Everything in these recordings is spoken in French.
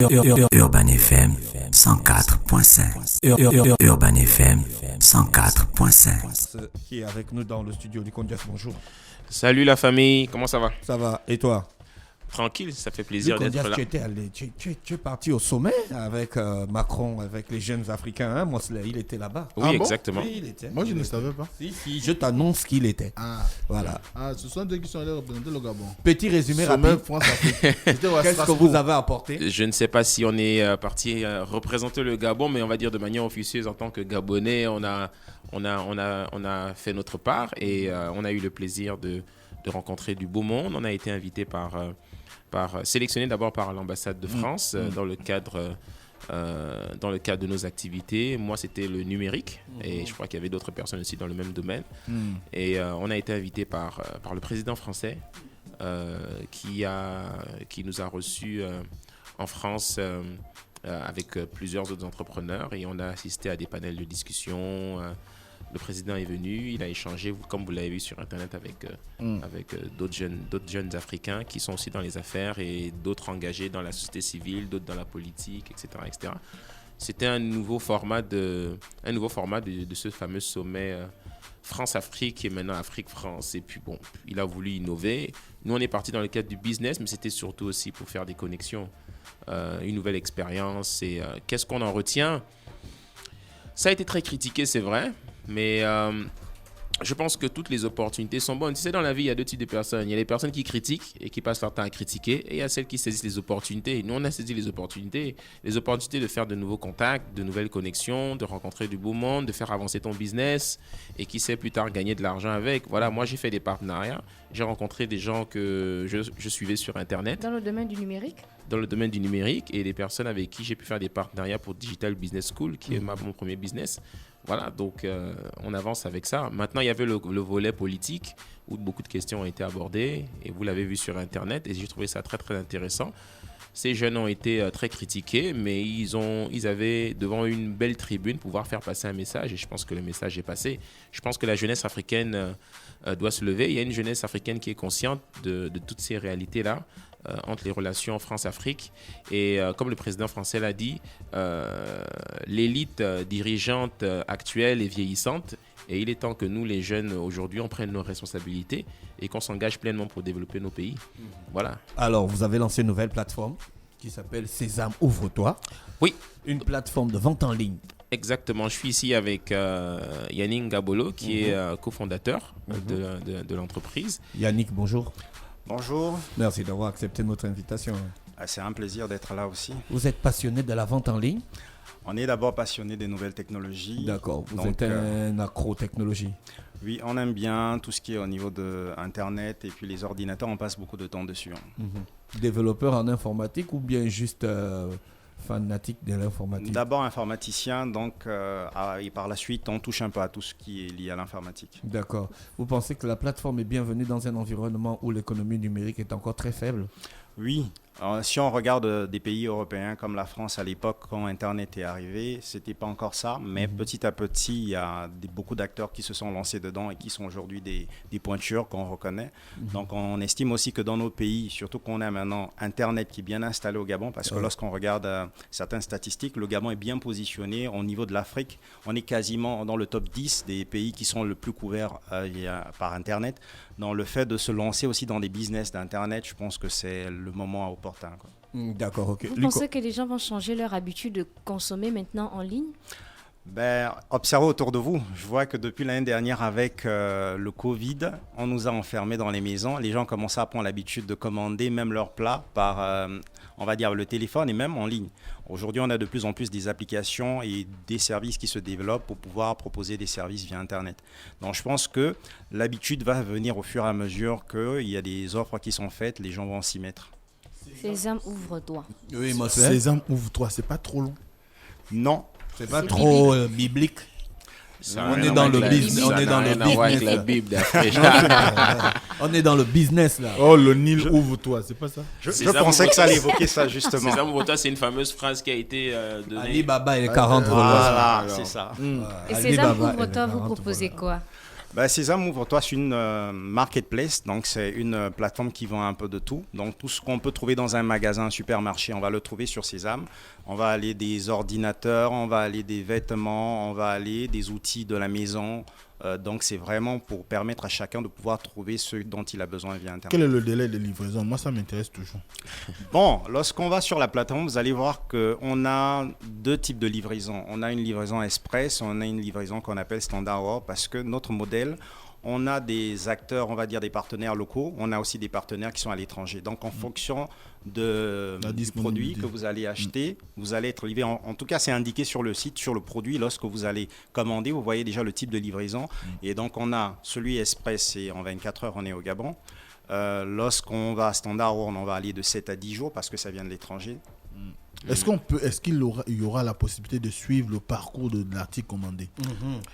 Urban FM 104.5. Urban FM 104.5. Qui est avec nous dans le studio, Nicondias, bonjour. Salut la famille, comment ça va? Ça va, et toi? Tranquille, ça fait plaisir d'être là. Tu es parti au sommet avec Macron, avec les jeunes Africains. Hein? Mosley, il était là-bas. Oui, exactement. Oui, il était. Moi, je ne savais pas. Si, je t'annonce qu'il était. Voilà. Ce sont eux qui sont allés représenter le Gabon. Petit résumé Sommet rapide. France-Afrique. Qu'est-ce que vous avez apporté? Je ne sais pas si on est parti représenter le Gabon, mais on va dire de manière officieuse en tant que Gabonais, on a fait notre part et on a eu le plaisir de rencontrer du beau monde. On a été invité sélectionné d'abord par l'ambassade de France dans le cadre de nos activités. Moi, c'était le numérique et je crois qu'il y avait d'autres personnes aussi dans le même domaine. Et on a été invité par le président français qui nous a reçus en France avec plusieurs autres entrepreneurs et on a assisté à des panels de discussion. Le président est venu, il a échangé, comme vous l'avez vu sur Internet, avec d'autres jeunes Africains qui sont aussi dans les affaires et d'autres engagés dans la société civile, d'autres dans la politique, etc. etc. C'était un nouveau format de ce fameux sommet France-Afrique qui est maintenant Afrique-France. Et puis bon, il a voulu innover. Nous, on est parti dans le cadre du business, mais c'était surtout aussi pour faire des connexions, une nouvelle expérience. Et qu'est-ce qu'on en retient? Ça a été très critiqué, c'est vrai. Mais je pense que toutes les opportunités sont bonnes. Tu sais, dans la vie, il y a deux types de personnes. Il y a les personnes qui critiquent et qui passent leur temps à critiquer. Et il y a celles qui saisissent les opportunités. Nous, on a saisi les opportunités. Les opportunités de faire de nouveaux contacts, de nouvelles connexions, de rencontrer du beau monde, de faire avancer ton business. Et qui sait plus tard gagner de l'argent avec. Voilà, moi, j'ai fait des partenariats. J'ai rencontré des gens que je suivais sur Internet. Dans le domaine du numérique? Dans le domaine du numérique. Et des personnes avec qui j'ai pu faire des partenariats pour Digital Business School, qui est mon premier business. Voilà, donc on avance avec ça. Maintenant, il y avait le volet politique où beaucoup de questions ont été abordées et vous l'avez vu sur Internet et j'ai trouvé ça très, très intéressant. Ces jeunes ont été très critiqués, mais ils avaient devant une belle tribune pouvoir faire passer un message et je pense que le message est passé. Je pense que la jeunesse africaine doit se lever. Il y a une jeunesse africaine qui est consciente de toutes ces réalités-là. Entre les relations France-Afrique et comme le président français l'a dit, l'élite dirigeante actuelle est vieillissante et il est temps que nous les jeunes aujourd'hui on prenne nos responsabilités et qu'on s'engage pleinement pour développer nos pays. Voilà. Alors vous avez lancé une nouvelle plateforme qui s'appelle Sésame Ouvre-toi. Oui. Une plateforme de vente en ligne. Exactement, je suis ici avec Yannick Gabolo qui est cofondateur de l'entreprise. Yannick, bonjour. Bonjour. Merci d'avoir accepté notre invitation. C'est un plaisir d'être là aussi. Vous êtes passionné de la vente en ligne? On est d'abord passionné des nouvelles technologies. D'accord, vous êtes un accro technologie. Oui, on aime bien tout ce qui est au niveau de Internet et puis les ordinateurs, on passe beaucoup de temps dessus. Développeur en informatique ou bien juste fanatique de l'informatique? D'abord informaticien, donc et par la suite on touche un peu à tout ce qui est lié à l'informatique. D'accord. Vous pensez que la plateforme est bienvenue dans un environnement où l'économie numérique est encore très faible? Oui. Alors, si on regarde des pays européens comme la France à l'époque, quand Internet est arrivé, ce n'était pas encore ça, mais petit à petit, il y a beaucoup d'acteurs qui se sont lancés dedans et qui sont aujourd'hui des pointures qu'on reconnaît. Donc on estime aussi que dans nos pays, surtout qu'on a maintenant Internet qui est bien installé au Gabon, parce que lorsqu'on regarde certaines statistiques, le Gabon est bien positionné au niveau de l'Afrique. On est quasiment dans le top 10 des pays qui sont le plus couverts par Internet. Dans le fait de se lancer aussi dans des business d'Internet, je pense que c'est le moment opportun, quoi. D'accord, ok. Vous pensez que les gens vont changer leur habitude de consommer maintenant en ligne? Observez autour de vous. Je vois que depuis l'année dernière, avec le Covid, on nous a enfermés dans les maisons. Les gens commencent à prendre l'habitude de commander même leurs plats par, on va dire, le téléphone et même en ligne. Aujourd'hui, on a de plus en plus des applications et des services qui se développent pour pouvoir proposer des services via Internet. Donc, je pense que l'habitude va venir au fur et à mesure qu'il y a des offres qui sont faites, les gens vont s'y mettre. Sésame, ouvre-toi. Oui, moi, Sésame, ouvre-toi, c'est pas trop long. Non. C'est pas trop biblique. On est dans le business. On est dans le business. La Bible On est dans le business là. Oh, le Nil, ouvre-toi, c'est pas ça? Je pensais que ça allait évoquer ça justement. Sésame ouvre-toi, c'est une fameuse phrase qui a été donnée. Ali Baba et les 40 Voilà, c'est ça. Et Sésame ouvre-toi, vous proposez quoi? Sésame Ouvre-toi, c'est une marketplace, donc c'est une plateforme qui vend un peu de tout. Donc tout ce qu'on peut trouver dans un magasin, un supermarché, on va le trouver sur Sésame. On va aller des ordinateurs, on va aller des vêtements, on va aller des outils de la maison. Donc c'est vraiment pour permettre à chacun de pouvoir trouver ce dont il a besoin via Internet. Quel est le délai de livraison? Moi, ça m'intéresse toujours. Bon, lorsqu'on va sur la plateforme, vous allez voir qu'on a deux types de livraison. On a une livraison express, on a une livraison qu'on appelle standard hour, parce que notre modèle, on a des acteurs, on va dire des partenaires locaux, on a aussi des partenaires qui sont à l'étranger. Donc en fonction du produit que vous allez acheter, vous allez être livré. En tout cas, c'est indiqué sur le site, sur le produit. Lorsque vous allez commander, vous voyez déjà le type de livraison. Et donc on a celui express, c'est en 24 heures, on est au Gabon. Lorsqu'on va à standard, on va aller de 7 à 10 jours parce que ça vient de l'étranger. Est-ce qu'il y aura la possibilité de suivre le parcours de l'article commandé?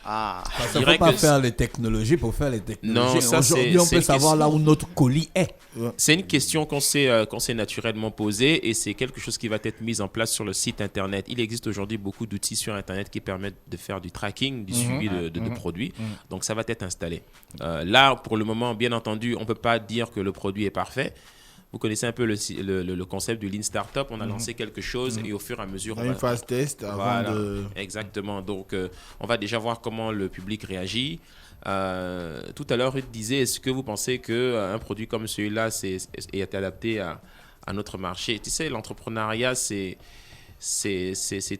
Parce qu'il ne faut pas faire les technologies pour faire les technologies. Non, ça, aujourd'hui, on peut savoir là où notre colis est. C'est une question qu'on s'est naturellement posée et c'est quelque chose qui va être mis en place sur le site Internet. Il existe aujourd'hui beaucoup d'outils sur Internet qui permettent de faire du tracking, du suivi de produits. Donc, ça va être installé. Là, pour le moment, bien entendu, on ne peut pas dire que le produit est parfait. Vous connaissez un peu le concept du Lean Startup. On a lancé quelque chose et au fur et à mesure... Une phase test avant de... Exactement. Donc, on va déjà voir comment le public réagit. Tout à l'heure, Ruth disait, est-ce que vous pensez qu'un produit comme celui-là est adapté à notre marché? Tu sais, l'entrepreneuriat, c'est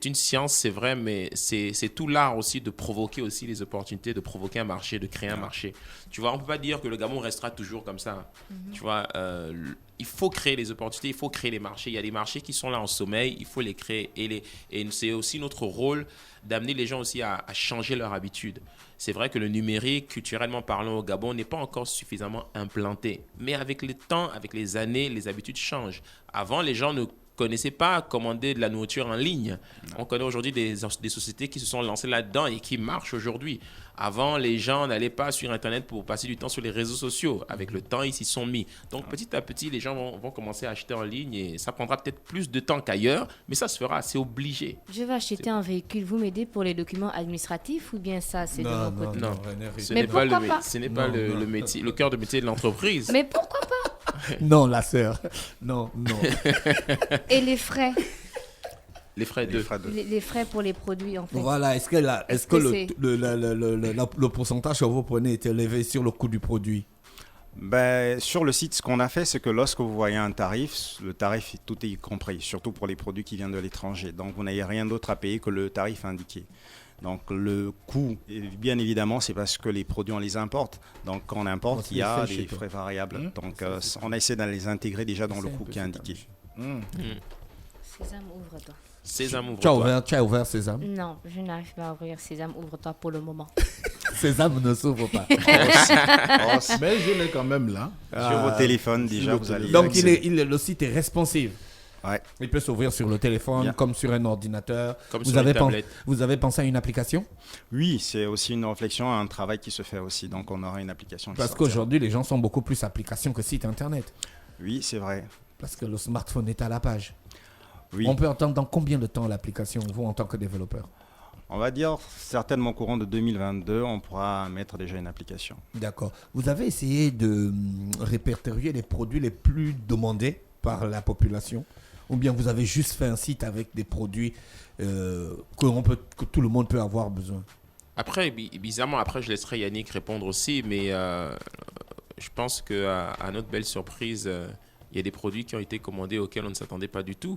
une science, c'est vrai, mais c'est tout l'art aussi de provoquer aussi les opportunités, de provoquer un marché, de créer un marché. Tu vois, on ne peut pas dire que le Gabon restera toujours comme ça. Tu vois, il faut créer les opportunités, il faut créer les marchés. Il y a des marchés qui sont là en sommeil, il faut les créer. Et c'est aussi notre rôle d'amener les gens aussi à changer leur habitude. C'est vrai que le numérique, culturellement parlant au Gabon, n'est pas encore suffisamment implanté. Mais avec le temps, avec les années, les habitudes changent. Avant, les gens ne connaissaient pas commander de la nourriture en ligne. On connaît aujourd'hui des sociétés qui se sont lancées là-dedans et qui marchent aujourd'hui. Avant, les gens n'allaient pas sur Internet pour passer du temps sur les réseaux sociaux. Avec le temps, ils s'y sont mis. Donc, petit à petit, les gens vont commencer à acheter en ligne et ça prendra peut-être plus de temps qu'ailleurs, mais ça se fera, c'est obligé. Je vais acheter un véhicule, vous m'aidez pour les documents administratifs ou bien ça, c'est de mon côté? Non, ce Mais n'est pas pourquoi pas? ce n'est pas le métier, le cœur de métier de l'entreprise. Mais pourquoi pas? Non, la sœur. Non. Et les frais? Les frais de... Les frais pour les produits, en fait. Voilà, est-ce que le pourcentage que vous prenez est élevé sur le coût du produit? Sur le site, ce qu'on a fait, c'est que lorsque vous voyez un tarif, le tarif, tout est compris, surtout pour les produits qui viennent de l'étranger. Donc, vous n'avez rien d'autre à payer que le tarif indiqué. Donc, le coût, bien évidemment, c'est parce que les produits, on les importe. Donc, quand on importe, il y a des frais variables. Donc, on a essayé de les intégrer déjà dans le coût qui est indiqué. Sésame, ouvre-toi. Sésame, ouvre-toi. Tu as ouvert Sésame? Non, je n'arrive pas à ouvrir Sésame, ouvre-toi pour le moment. Sésame ne s'ouvre pas. Mais je l'ai quand même là. Sur vos téléphones, déjà, vous allez... Donc, le site est responsive. Ouais. Il peut s'ouvrir sur le téléphone, comme sur un ordinateur. Comme sur les tablettes. Vous avez pensé à une application? Oui, c'est aussi une réflexion, un travail qui se fait aussi. Donc, on aura une application qui Parce sortira. qu'aujourd'hui, les gens sont beaucoup plus applications que site internet. Oui, c'est vrai. Parce que le smartphone est à la page. Oui. On peut attendre dans combien de temps l'application, vous, en tant que développeur? On va dire certainement au courant de 2022, on pourra mettre déjà une application. D'accord. Vous avez essayé de répertorier les produits les plus demandés par la population? Ou bien vous avez juste fait un site avec des produits que tout le monde peut avoir besoin? Après, bizarrement, je laisserai Yannick répondre aussi, mais je pense qu'à notre belle surprise, il y a des produits qui ont été commandés auxquels on ne s'attendait pas du tout.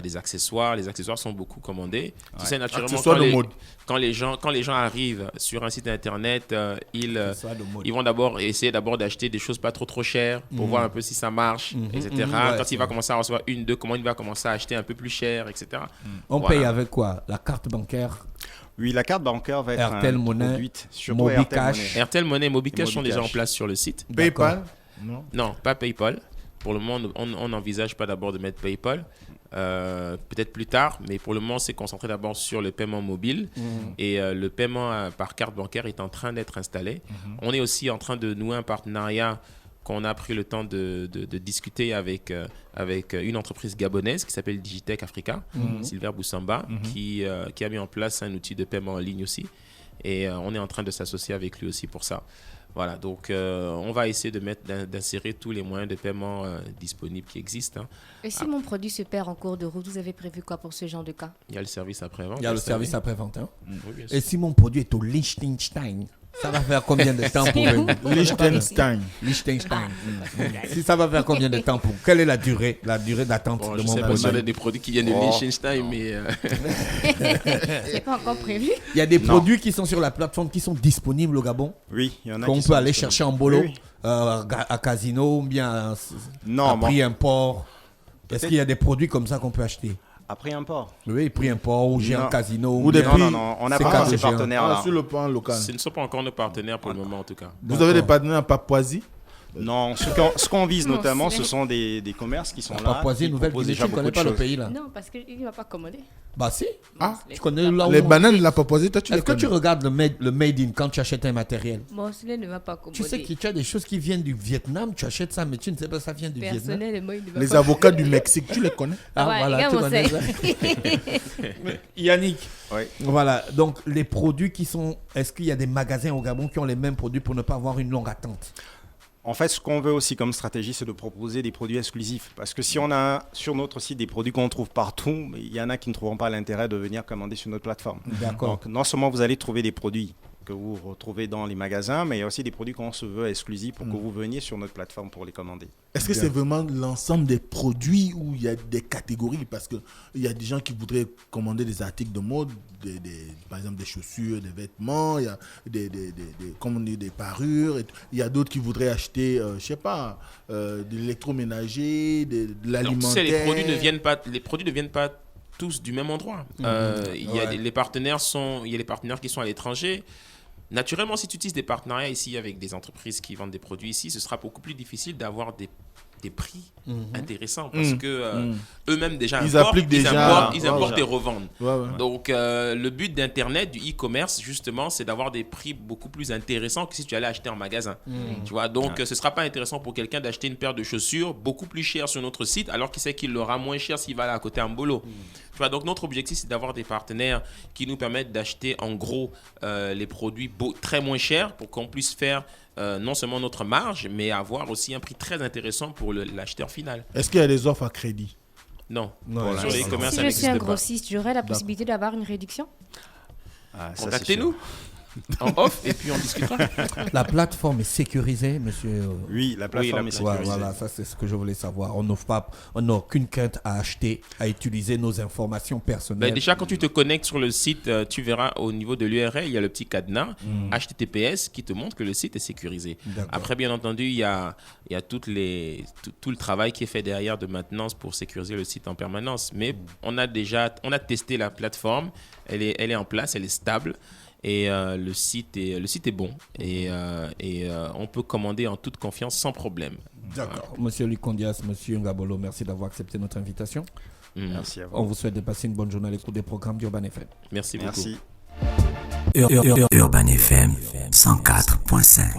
Des accessoires, les accessoires sont beaucoup commandés. Tu sais, naturellement, quand les gens arrivent sur un site internet, ils vont d'abord essayer d'acheter des choses pas trop chères pour voir un peu si ça marche, etc. Quand il va commencer à recevoir une, deux commandes, il va commencer à acheter un peu plus cher, etc. On paye avec quoi? La carte bancaire? Oui, la carte bancaire va être RTL Money, produite, surtout Mobicash. RTL Money et Mobicash sont déjà en place sur le site. PayPal? Non, pas PayPal. Pour le moment, on n'envisage pas d'abord de mettre PayPal. Peut-être plus tard, mais pour le moment, c'est concentré d'abord sur le paiement mobile. Et le paiement par carte bancaire est en train d'être installé. On est aussi en train de nouer un partenariat qu'on a pris le temps de discuter avec une entreprise gabonaise qui s'appelle Digitech Africa, Silver Boussamba, qui a mis en place un outil de paiement en ligne aussi. Et on est en train de s'associer avec lui aussi pour ça. Voilà, donc on va essayer d'insérer tous les moyens de paiement disponibles qui existent. Et si mon produit se perd en cours de route, vous avez prévu quoi pour ce genre de cas? Il y a le service après-vente. Il y a le service après-vente. Hein. Oui, bien sûr. Et si mon produit est au Liechtenstein, ça va faire combien de temps pour Liechtenstein. Liechtenstein. Si ça va faire combien de temps pour... Quelle est la durée d'attente Bon, de je mon sais pas si on a produit? des produits qui viennent de Liechtenstein, mais C'est pas encore prévu. Il y a des produits qui sont sur la plateforme qui sont disponibles au Gabon, Oui, il y en a qu'on qui peut sont aller disponibles. chercher en bolo, Oui, oui. à Casino, ou bien Non, à bon. prix import. Est-ce Peut-être- qu'il y a des produits comme ça qu'on peut acheter? Après un port. Oui, prix import ou géant Non. Casino. Ou des bien- prix- Non, on n'a c'est pas cadeau ces géant. partenaires-là. Sur le plan local. ce ne sont pas encore nos partenaires pour le moment en tout cas. Vous avez des partenaires à Papouasie? Non, ce qu'on vise Non, notamment, c'est- ce sont des commerces qui sont La là. Papouasie, qui Nouvelle-Guinée, proposent tu déjà ne connais beaucoup pas de le choses. pays là? Non, parce qu'il ne va pas commander. Bah si. Ah, Tu connais là où les on- bananes de la Papouasie, toi tu les Est-ce que tu connais? regardes le made in quand tu achètes un matériel? Mon cela ne va pas commander. Tu sais que tu as des choses qui viennent du Vietnam, tu achètes ça, mais tu ne sais pas ça vient du Vietnam. Personnellement, il ne va Les pas. avocats du Mexique, tu les connais? Ah, Ouais, voilà, regarde, tu on connais sait. ça. Yannick, Oui. voilà, donc les produits qui sont... Est-ce qu'il y a des magasins au Gabon qui ont les mêmes produits pour ne pas avoir une longue attente? En fait, ce qu'on veut aussi comme stratégie, c'est de proposer des produits exclusifs. Parce que si on a sur notre site des produits qu'on trouve partout, il y en a qui ne trouveront pas l'intérêt de venir commander sur notre plateforme. D'accord. Donc, non seulement vous allez trouver des produits que vous retrouvez dans les magasins, mais il y a aussi des produits qu'on se veut exclusifs pour que vous veniez sur notre plateforme pour les commander. Est-ce que c'est vraiment l'ensemble des produits ou il y a des catégories? Parce qu'il y a des gens qui voudraient commander des articles de mode, par exemple des chaussures, des vêtements, il y a comme on dit, des parures. Il y a d'autres qui voudraient acheter, je sais pas, de l'électroménager, de Non, tu l'alimentaire. sais, les produits ne viennent pas tous du même endroit. Il y a les partenaires il y a les partenaires qui sont à l'étranger. Naturellement, si tu utilises des partenariats ici avec des entreprises qui vendent des produits ici, ce sera beaucoup plus difficile d'avoir des prix intéressants parce que eux-mêmes déjà Ils importent, appliquent déjà. ils importent Ouais. et revendent. Ouais, ouais. Donc, le but d'Internet, du e-commerce, justement, c'est d'avoir des prix beaucoup plus intéressants que si tu allais acheter en magasin. Tu vois, donc, ce ne sera pas intéressant pour quelqu'un d'acheter une paire de chaussures beaucoup plus chère sur notre site, alors qu'il sait qu'il l'aura moins cher s'il va là à côté en bolo. Tu vois, donc, notre objectif, c'est d'avoir des partenaires qui nous permettent d'acheter en gros les produits très moins chers pour qu'on puisse faire non seulement notre marge, mais avoir aussi un prix très intéressant pour l'acheteur final. Est-ce qu'il y a des offres à crédit? Non, Non, sur les non. e-commerce, Si ça je suis un n'existe pas. grossiste, j'aurais la possibilité d'avoir une réduction? Ah, ça, c'est Contactez-nous sûr. en off et puis on discutera. La plateforme est sécurisée, monsieur. Oui, la plateforme est Ouais, sécurisée. voilà, ça c'est ce que je voulais savoir. On n'a aucune crainte à acheter, à utiliser nos informations personnelles. Ben, déjà, quand tu te connectes sur le site, tu verras au niveau de l'URL, il y a le petit cadenas HTTPS qui te montre que le site est sécurisé. D'accord. Après, bien entendu, il y a tout le travail qui est fait derrière de maintenance pour sécuriser le site en permanence. Mais on a testé la plateforme, elle est en place, elle est stable. Et le site est bon et on peut commander en toute confiance sans problème. D'accord. Monsieur Luc Condias, monsieur Ngabolo, merci d'avoir accepté notre invitation. Merci à vous. On vous souhaite de passer une bonne journée à l'écoute des programmes d'Urban FM. Merci beaucoup. Merci. Urban FM 104.5.